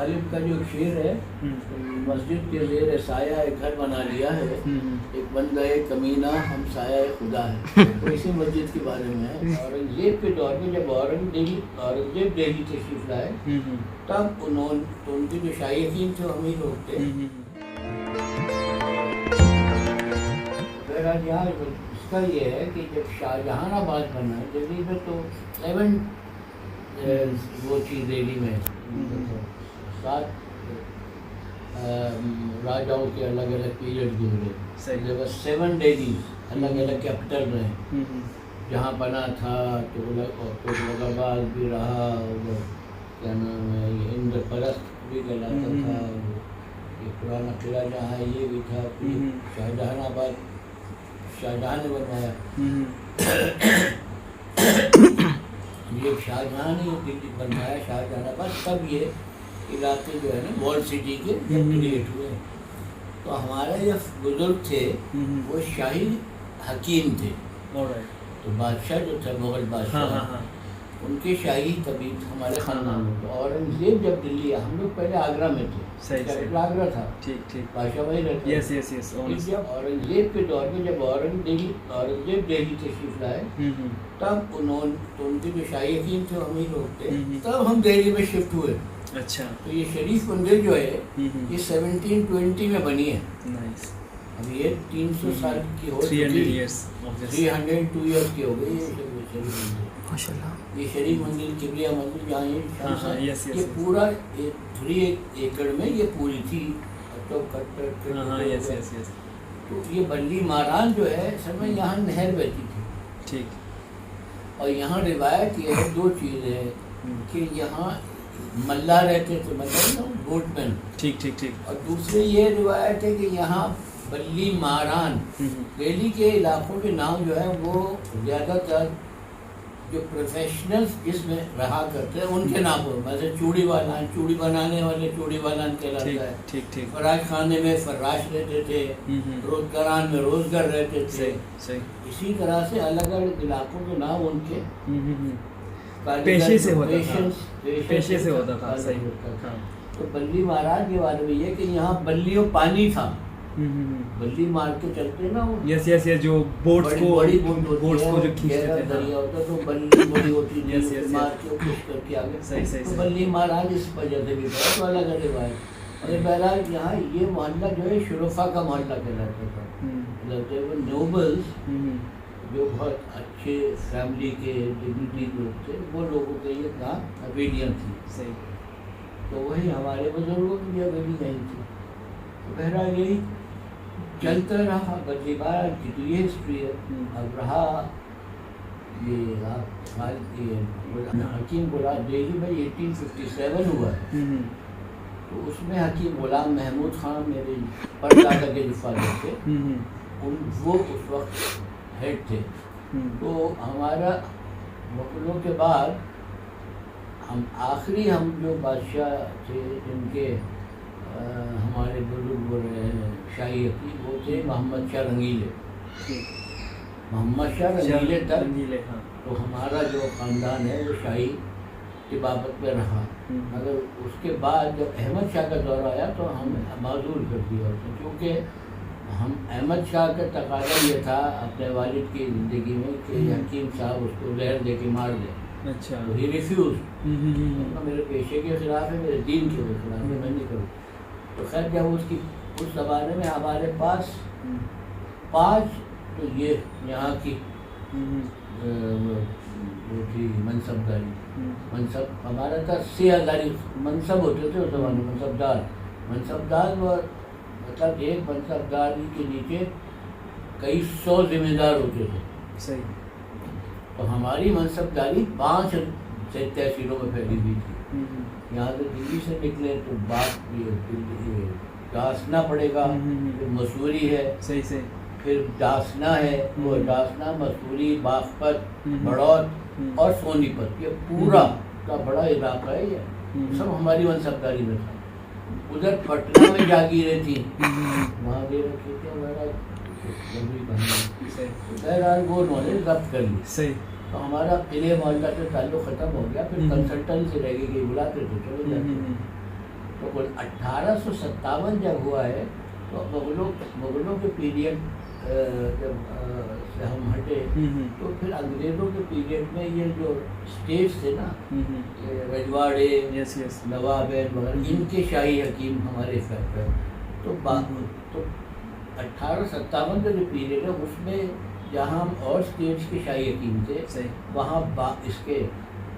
غالب کا جو شعر ہے، مسجد کے زیر سایہ ایک گھر بنا لیا ہے، ایک بندہ کمینہ ہم سایہ خدا ہے، تو اسی مسجد کے بارے میں ہے۔ اورنگزیب کے دور میں جب اورنگزیب دہلی تشریف لائے تب تو ان کے جو شاہی حکیم تھے وہ ہم ہی لوگ تھے۔ بہرحال یہاں اس کا یہ ہے کہ جب شاہ جہان آباد بنا ہے دہلی میں تو 7 وہ چیز دہلی میں 7 راجاؤں کے الگ الگ پیریڈ گزرے، 7 ڈیلیز الگ الگ کیپٹل رہے، جہاں بنا تھا تو تغلق آباد بھی رہا، کیا نام ہے یہ اندر پرست بھی کہلاتا تھا، یہ پرانا قلعہ جہاں ہے یہ بھی تھا، شاہجہان آباد شاہجہاں نے بنوایا، یہ شاہجہاں نے دلی بنوایا شاہجہان آباد، تب یہ علاقے جو ہے نا وال سٹی کے کریٹ ہوئے۔ تو ہمارے جو بزرگ تھے وہ شاہی حکیم تھے، تو بادشاہ جو تھے مغل بادشاہ ان کی شاہی طبیعت ہمارے خاندان میں۔ اورنگزیب جب دلی ہم لوگ پہلے آگرہ میں تھے، کیپٹل آگرہ تھا، بادشاہ وہی رہتے تھے۔ جب اورنگزیب کے دور میں جب اورنگزیب دہلی تشریف لائے تب تو ان کے جو شاہی حکیم تھے وہ ہم ہی لوگ تھے، تب ہم دہلی میں شفٹ ہوئے۔ اچھا، تو یہ شریف مندر جو ہے یہ 1720 میں بنی ہے، اب یہ 300 سال کی ہو چکی، 302 ایئرس کی ہو گئی یہ شریف مندر ماشاءاللہ۔ یہ شریف مندر قبلیہ مندر جہاں یہ پورا 3 ایکڑ میں یہ پوری تھی، تو یہ بلی ماران جو ہے اصل میں یہاں نہر بہتی تھی، اور یہاں روایت یہ ہے 2 چیزیں کہ یہاں ملا رہتے تھے، مطلب بوٹ مین، اور دوسری یہ روایت ہے کہ یہاں بلی ماران دہلی کے علاقوں کے نام جو ہے وہ زیادہ تر جو پروفیشنلز جس میں رہا کرتے ہیں ان کے نام پر، جیسے چوڑی والان، چوڑی بنانے والے چوڑی والان کہلاتا ہے، فراش خانے میں فراش رہتے تھے، روزگاران میں روزگار رہتے تھے، اسی طرح سے الگ الگ علاقوں کے نام ان کے پیشے سے ہوتا تھا۔ تو بلی مہاراج کے بارے میں یہ کہ یہاں بلیوں پانی تھا، بلی مار کے چلتے نا، جو بوٹس کو جو کھینچتے تھے، دریا ہوتا تو بلی بڑی ہوتی تھی، مار کے کھینچ کر کے آگے، تو بلی مہاراج اس وجہ سے بھی تھا، تو الگ الگ روایت۔ اور بہرحال یہاں یہ محلہ جو ہے شرفا کا محلہ کہلاتا تھا، مطلب نوبلز جو بہت اچھے فیملی کے ڈگنیٹی لوگ تھے، وہ لوگوں کے یہ کہاں حویلیاں تھیں، تو وہی ہمارے بزرگوں کی بھی حویلی نہیں تھی۔ تو بہرحال یہی چلتا رہا، بلی مہاراج کی تو یہ ہسٹری ہے۔ اب رہا یہ حکیم غلام دہلی میں 1857 ہوا ہے، تو اس میں حکیم غلام محمود خان میرے پردادا کے جو فادر تھے وہ اس وقت ہیڈ تھے۔ تو ہمارا مغلوں کے بعد ہم جو بادشاہ تھے جن کے ہمارے بزرگ شاہی حکیم وہ تھے محمد شاہ رنگیلے، محمد شاہ رنگیلے تک تو ہمارا جو خاندان ہے وہ شاہی طبابت میں رہا، مگر اس کے بعد جب احمد شاہ کا دور آیا تو ہم معذور کر دیا، کیونکہ ہم احمد شاہ کا تقاضا یہ تھا اپنے والد کی زندگی میں کہ حکیم صاحب اس کو زہر دے کے مار دیں، تو ہی ریفیوز، میرے پیشے کے خلاف ہے، میرے دین کے خلاف ہے، میں نہیں کروں۔ تو خیر جب اس زمانے میں ہمارے پاس 5 تو یہ یہاں کی وہ تھی منصب ہمارا تھا 6000 منصب ہوتے تھے اس زمانے میں، منصبدار مطلب ایک منصبدار کے نیچے کئی 100 ذمہ دار ہوتے تھے، تو ہماری منصبداری 5 سے تحصیلوں میں پھیلی ہوئی تھی۔ یہاں سے دلی سے نکلے تو ڈاسنا پڑے گا، پھر مسوری ہے، پھر ڈاسنا ہے، وہ ڈاسنا مسوری باغپت بڑوت اور سونی پت، یہ پورا کا بڑا علاقہ ہے، یہ سب ہماری منصبداری میں تھا۔ ادھر پٹنہ میں جاگیریں تھیں، وہاں بھی رکھی تھی بہرحال وہ انہوں نے ضبط کر لی، تو ہمارا قلعے محلہ سے تعلق ختم ہو گیا، پھر کنسلٹنٹ سے رہ گئی، بلاتے تھے چلو جاتے، تو 1857 جب ہوا ہے تو مغلوں کے پیریڈ جب سے ہم ہٹے تو پھر انگریزوں کے پیریڈ میں یہ جو اسٹیٹس تھے نا رجواڑے نوابین وغیرہ ان کے شاہی حکیم ہمارے افیکٹ ہے. تو 1857 کا جو پیریڈ ہے اس میں جہاں اور اسٹیٹس کے شاہی حکیم تھے وہاں اس کے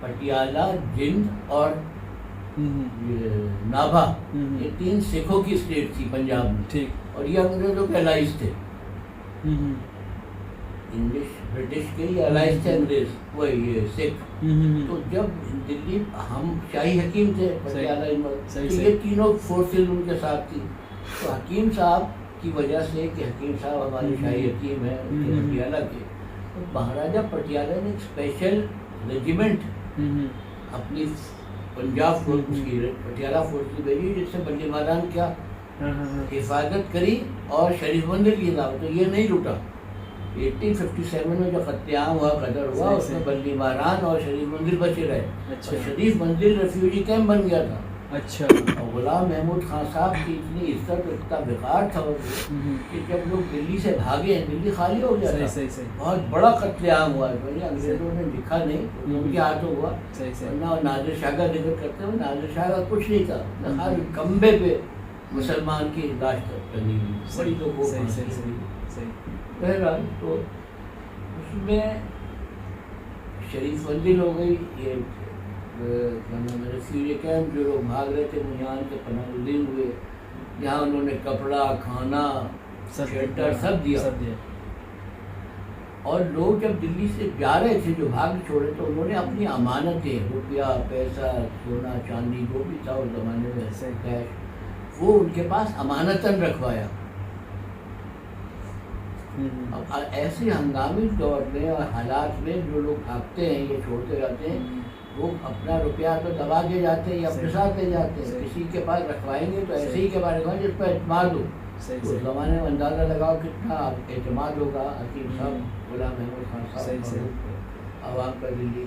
پٹیالہ جند اور نابھا یہ 3 سکھوں کی اسٹیٹ تھی پنجاب میں اور یہ انگریزوں کے الائز تھے. انگلش برٹش کے یہ الائز تھے انگریز وہ یہ سکھ. تو جب دلی ہم شاہی حکیم تھے پٹیالہ تو یہ تینوں فورسز ان کے ساتھ تھی. تو حکیم صاحب کی وجہ سے کہ حکیم صاحب ہمارے شاہی حکیم ہیں پٹیالہ کے تو مہاراجہ پٹیالہ نے ایک اسپیشل ریجیمنٹ اپنی پنجاب فورس کی پٹیالہ فورس کی بھیجی جس سے بلی مہران کیا حفاظت کری اور شریف مندر کی دعوت. تو یہ نہیں لوٹا. 1857 میں جو قتل عام ہوا قدر ہوا اس میں بلی مہران اور شریف مندر بچے رہے. اور شریف مندر ریفیوجی کیمپ بن گیا تھا. اچھا. اور غلام محمود خان صاحب کی اتنی عزت اتنا وقار تھا کہ جب لوگ دلی سے بھاگے ہیں دلی خالی ہو گیا تھا. بہت بڑا قتل عام ہوا ہے. انگریزوں نے لکھا نہیں ان کے ہاتھوں ہوا. ورنہ نادر شاہ کا ذکر کرتے ہوئے نادر شاہ کا کچھ نہیں تھا. ہر کمبے پہ مسلمان کی لاش کرنی بڑی تو وہ بہرحال. تو اس میں شریف مندر ہو گئی. یہ ریفیوجی کیمپ جو لوگ بھاگ رہے تھے وہ یہاں کے پناہ گزین ہوئے. یہاں انہوں نے کپڑا کھانا شیلٹر سب دیا. اور لوگ جب دلی سے جا رہے تھے جو بھاگ چھوڑے تو انہوں نے اپنی امانتیں روپیہ پیسہ سونا چاندی جو بھی تھا اس زمانے میں کیش وہ ان کے پاس امانتاً رکھوایا. اب ایسے ہنگامی دور میں اور حالات میں جو لوگ بھاگتے ہیں یہ چھوڑتے جاتے ہیں وہ اپنا روپیہ تو دبا کے جاتے ہیں یا اپنے ساتھ لے جاتے ہیں. کسی کے پاس رکھوائیں گے تو ایسے ہی کے بارے رکھوائیں جس پر اعتماد ہو. اس زمانے میں اندازہ لگاؤ کتنا اعتماد ہوگا حکیم صاحب غلام محمود خان صاحب عوام کا دلی.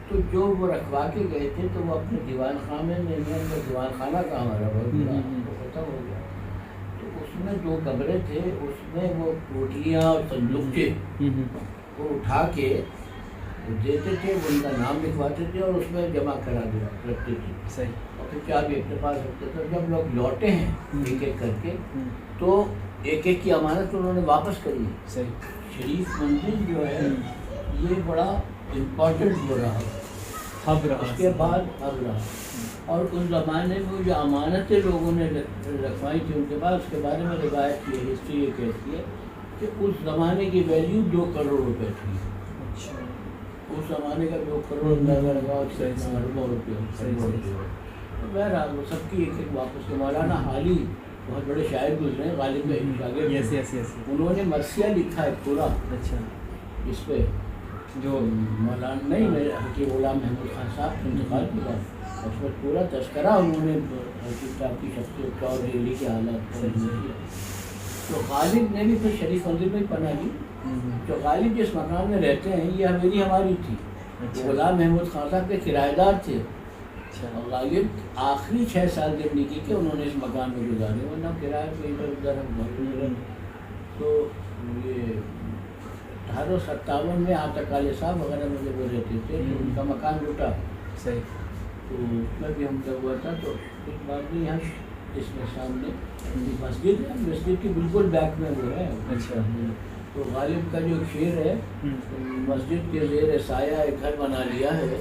تو جو وہ رکھوا کے گئے تھے تو وہ اپنے دیوان خانے میں دیوان خانہ کا ہمارا بہت بڑا وہ ختم ہو گیا. تو اس میں 2 کمرے تھے اس میں وہ پوٹلیاں اور صندوقچے وہ اٹھا کے دیتے تھے وہ ان کا نام لکھواتے تھے اور اس میں جمع کرا دیا رکھتے تھے. اور پھر چابی اپنے پاس رکھتے تھے. جب لوگ لوٹے ہیں ایک ایک کر کے تو ایک ایک کی امانت انہوں نے واپس کری. شریف مندر جو ہے یہ بڑا امپورٹنٹ ہو رہا اس کے بعد اب رہا. اور اس زمانے میں جو امانتیں لوگوں نے رکھوائی تھی ان کے بعد اس کے بارے میں روایت کی ہسٹری یہ کہتی ہے کہ اس زمانے کی ویلیو 2 کروڑ روپے تھی. اس زمانے کا 2 کروڑ اندازہ لگاؤ اربوں روپے. بہرحال وہ سب کی ایک ایک واپس کے. مولانا حالی بہت بڑے شاعر گزرے ہیں غالب میں شاگرد انہوں نے مرثیہ لکھا ہے پورا. اس پہ جو مولانا نہیں میرے حکیم غلام محمود خان صاحب کے انتقال کے بعد اس میں پورا تذکرہ انہوں نے حکیم صاحب کی شخصیت کا اور دہلی کے حالات. تو غالب نے بھی پھر شریف مندر میں پناہ لی. جو غالب جس مکان میں رہتے ہیں یہ حویلی ہماری تھی. غلام محمود خان صاحب کے کرایہ دار تھے. اور غالب آخری 6 سال زندگی کے انہوں نے اس مکان میں گزارے ورنہ کرایہ پہ ادھر ادھر ہم. تو یہ 1857 میں آتکالے صاحب وغیرہ میں جب وہ رہتے تھے تو ان کا مکان لوٹا. تو اس میں بھی ہم جب ہوا تھا تو ایک بات نہیں یہاں اس میں سامنے مسجد ہے. مسجد کی بالکل بیک میں وہ ہے. تو غالب کا جو شعر ہے مسجد کے زیر سایہ ایک گھر بنا لیا ہے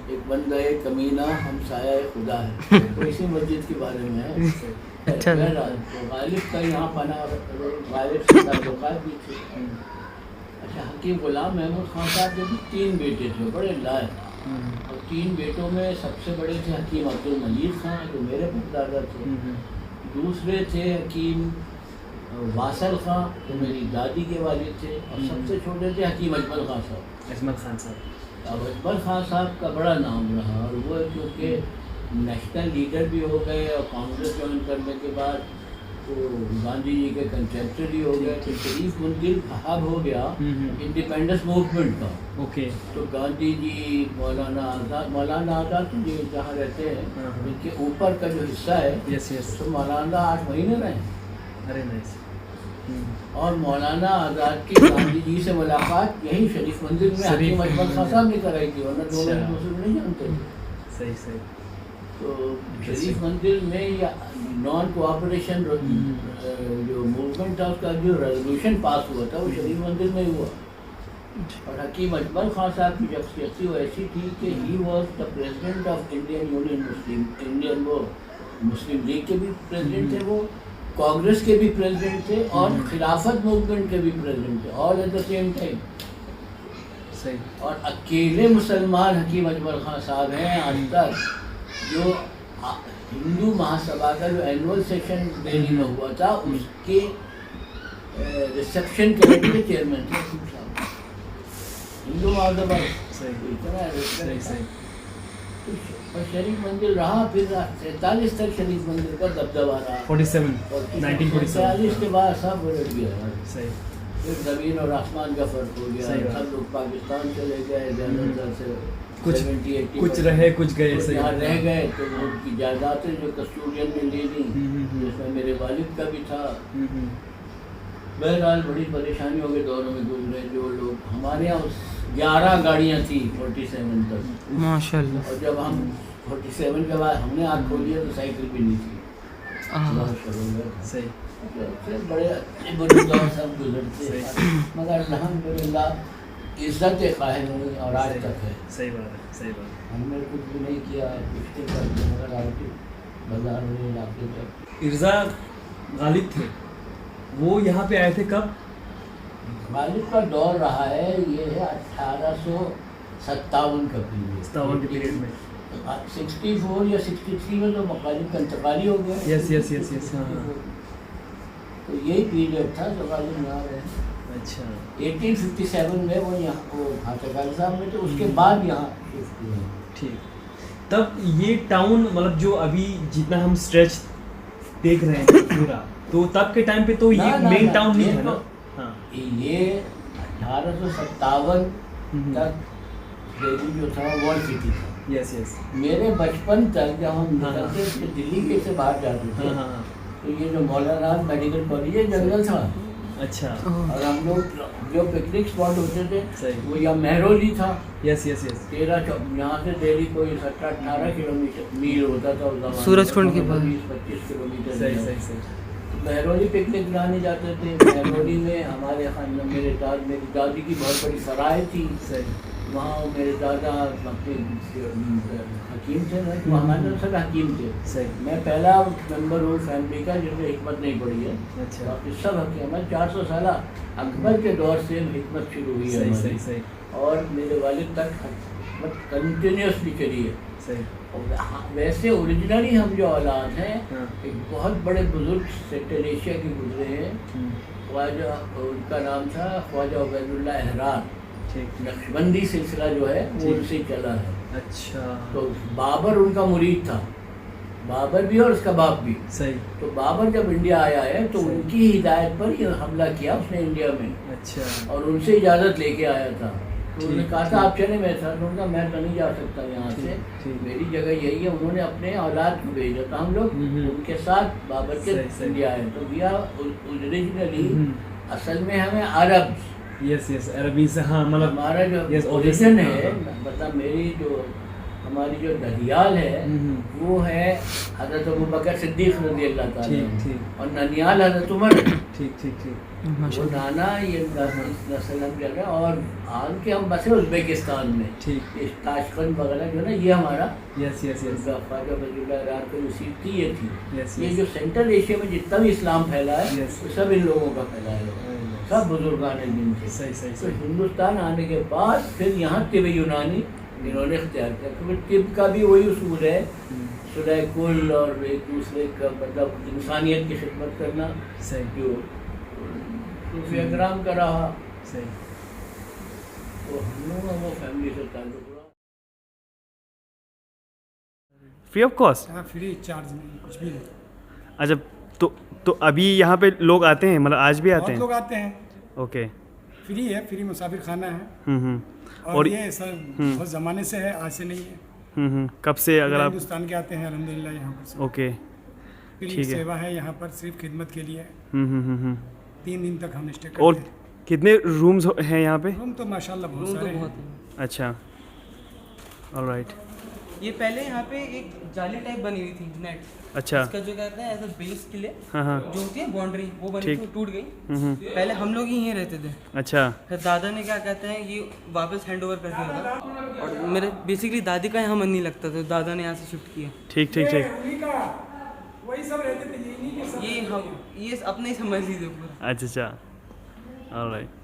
ایک بندہ کمینہ ہم سایہ خدا ہے. تو اسی مسجد کے بارے میں ہے. تو غالب کا یہاں پناہ غالب سے تعلقات بھی تھے. اچھا حکیم غلام محمود خان صاحب کے بھی 3 بیٹے تھے بڑے لائق. اور 3 بیٹوں میں سب سے بڑے تھے حکیم عبد المجید خان جو میرے پردادا تھے. دوسرے تھے حکیم واصل خان جو میری دادی کے والد تھے. اور سب سے چھوٹے تھے حکیم اجمل خان صاحب. اب اجمل خان صاحب کا بڑا نام رہا اور وہ کیونکہ نیشنل لیڈر بھی ہو گئے اور کانگریس جوائن کرنے کے بعد تو گاندھی جی کے کنٹمپریری ہو گیا. تو شریف مندر ہب ہو گیا انڈیپینڈنس موومنٹ کا. اوکے. تو گاندھی جی مولانا آزاد جی جہاں رہتے ہیں ان کے اوپر کا جو حصہ ہے تو مولانا 8 مہینے رہے. ارے نائس. اور مولانا آزاد کی گاندھی جی سے ملاقات یہی شریف مندر میں حکیم اجمل خان صاحب نے کرائی تھی, ورنہ دونوں ایک دوسرے کو نہیں جانتے تھے. صحیح صحیح. تو شریف مندر میں نان کوآپریشن جو موومنٹ تھا اس کا جو ریزولوشن پاس ہوا تھا وہ شریف مندر میں ہوا. اور حکیم اجمل خان صاحب کی شخصیت وہ ایسی تھی کہ he was the president of Indian union Indian وہ مسلم لیگ کے بھی پریزیڈنٹ تھے, وہ کانگریس کے بھی پریزیڈنٹ تھے اور خلافت موومنٹ کے بھی پریزیڈنٹ تھے, آل ایٹ دا سیم ٹائم. اور اکیلے مسلمان حکیم اجمل خان صاحب ہیں آج تک جو ہندو مہا سبھا کا جو اینول سیشن دہلی میں ہوا تھا اس کے ریسیپشن کمیٹی کے چیئرمین تھے ہندو مہا سبھا. اور شریف مندر رہا پھر 47 تک شریف مندر کا دبدبہ رہا. 47 کے بعد سب الٹ گیا. پھر زمین اور آسمان کا فرق ہو گیا, سب لوگ پاکستان چلے گئے, زیادہ تر سے کچھ رہے کچھ گئے. یہاں رہ گئے تو ان کی جائیدادیں جو کسٹوڈین نے لے لی جس میں میرے والد کا بھی تھا. بہرحال بڑی پریشانیوں کے دوروں میں گزرے. جو لوگ ہمارے یہاں 11 گاڑیاں تھیں 47 تک ماشاء اللہ. اور جب ہم 47 کے بعد ہم نے آنکھ کھولی تو سائیکل بھی نہیں تھی. بڑے برے دور سب گزرتے مگر الحمدللہ عزت قائم ہوئی اور آج تک ہے. صحیح بات ہے. ہم نے کچھ بھی نہیں کیا پچھلے کر مگر آج بازار میں علاقے تک. ارزا غالب تھے, وہ یہاں پہ آئے تھے کب؟ غالب کا دور رہا ہے یہ ہے 1857 کا پیریڈ. 57 کے پیریڈ میں 64 یا 63 میں تو غالب کا انتقال ہی ہو گیا. یس. تو یہی پیریڈ تھا جو غالب یہاں رہے. اچھا. 1857 میں وہ یہاں وہ خاطر صاحب میں تو اس کے بعد یہاں شفٹ ہوئے. ٹھیک. تب یہ ٹاؤن مطلب جو ابھی جتنا ہم اسٹریچ دیکھ رہے ہیں پورا, تو تب کے ٹائم پہ تو یہ مین ٹاؤن نہیں تھا نا. یہ 1857 تک دہلی جو تھا ورلڈ سٹی تھا. یس. میرے بچپن تک جب ہم نکلتے تھے دلی کے سے باہر جاتے تھے تو یہ جو مولانا میڈیکل کالج ہے جنگل تھا. اچھا. اور ہم لوگ جو پکنک اسپاٹ ہوتے تھے وہ یا مہرولی تھا. یس. 13 یہاں سے دہلی کوئی 17-18 کلومیٹر میل ہوتا تھا اس زمانے. سورج کنڈ کے بعد 20-25 کلومیٹر. صحیح. مہرولی پکنک جانے جاتے تھے. مہرولی میں ہمارے خاندان میری دادی کی بہت بڑی سرائے تھی. وہاں میرے دادا حکیم تھے نا, ہمارے سب حکیم تھے. میں پہلا ممبر ہوں فیملی کا جس نے حکمت نہیں پڑھی ہے. باقی سب حکیم. 400 سالہ اکبر کے دور سے حکمت شروع ہوئی ہے اور میرے والد تک حکمت کنٹینیوسلی چلی ہے. ویسے اوریجنلی ہم جو اولاد ہیں ایک بہت بڑے بزرگ سینٹرل ایشیا کے گزرے ہیں. خواجہ ان کا نام تھا خواجہ عبید اللہ احرار. نقشبندی سلسلہ جو ہے وہ ان سے چلا ہے. اچھا. تو بابر ان کا مرید تھا, بابر بھی اور اس کا باپ بھی. صحیح. تو بابر جب انڈیا آیا ہے تو ان کی ہدایت پر یہ حملہ کیا اس نے انڈیا میں. اچھا. اور ان سے اجازت لے کے آیا تھا. تو انہوں نے کہا تھا آپ چلے. میں تھا میں تو نہیں جا سکتا یہاں سے, میری جگہ یہی ہے. انہوں نے اپنے اولاد کو بھیجا تھا. ہم لوگ ان کے ساتھ بابر کے انڈیا آئے. تو بھیا اوریجنلی اصل میں ہمیں عرب یس عربی سے مطلب ہمارا جو اوریجن ہے مطلب میری جو ہماری جو ددیال ہے وہ ہے حضرت ابوبکر صدیق رضی اللہ تعالیٰ اور ننیال حضرت عمر. ٹھیک. وہ نانا یہ نسل ہم چل رہے ہیں. اور آج کے ہم بسے ازبیکستان میں تاشقند وغیرہ جو ہے نا یہ ہمارا خواجہ ولی اللہ احرار کی نصیب تھی. یہ تھی. یہ جو سینٹرل ایشیا میں جتنا بھی اسلام پھیلا ہے وہ سب ان لوگوں کا پھیلا ہے. سب بزرگان دین تھے. تو ہندوستان آنے کے بعد پھر یہاں طب یونانی انہوں نے اختیار کیا. کیونکہ طب کا بھی وہی اصول ہے صلح کل اور ایک دوسرے کا مطلب انسانیت کی خدمت کرنا جو صوفی اکرام کا رہا. تو ہم لوگوں کا وہ فیملی سے تعلق رہا. Free of cost. Free charge نہیں کچھ بھی نہیں. اچھا تو ابھی یہاں پہ لوگ آتے ہیں, مطلب آج بھی آتے بہت ہیں؟ لوگ آتے ہیں. اوکے. فری ہے, فری مسافر خانہ ہے. ہوں. اور یہ سر بہت زمانے سے ہے, آج سے نہیں ہے. کب سے اگر آپ؟ ہندوستان کے آتے ہیں الحمدللہ یہاں پر. اوکے فری سیوا ہے یہاں پر, صرف خدمت کے لیے. 3 دن تک ہم اسٹے کرتے ہیں. اور کتنے رومز ہیں یہاں پہ؟ روم تو ماشاءاللہ بہت سارے ہیں. اچھا, آلرائٹ. یہ پہلے یہاں پہ ایک جالی ٹائپ بنی ہوئی تھی نیٹ. اچھا. اس کا جو کہتے ہیں ایسا بیس کے لیے ہاں جو ہوتی ہے باؤنڈری, وہ بنی تھی, ٹوٹ گئی. پہلے ہم لوگ ہی یہیں رہتے تھے. اچھا. پھر دادا نے کیا کہتے ہیں یہ واپس ہینڈ اوور کر دیا تھا. اور میرے بیسکلی دادی کا یہاں من نہیں لگتا تھا, دادا نے یہاں سے شفٹ کیا. ٹھیک. وہی سب رہتے تھے, یہ اپنے ہی سمجھ لیجیے پورا. اچھا, آلرائٹ.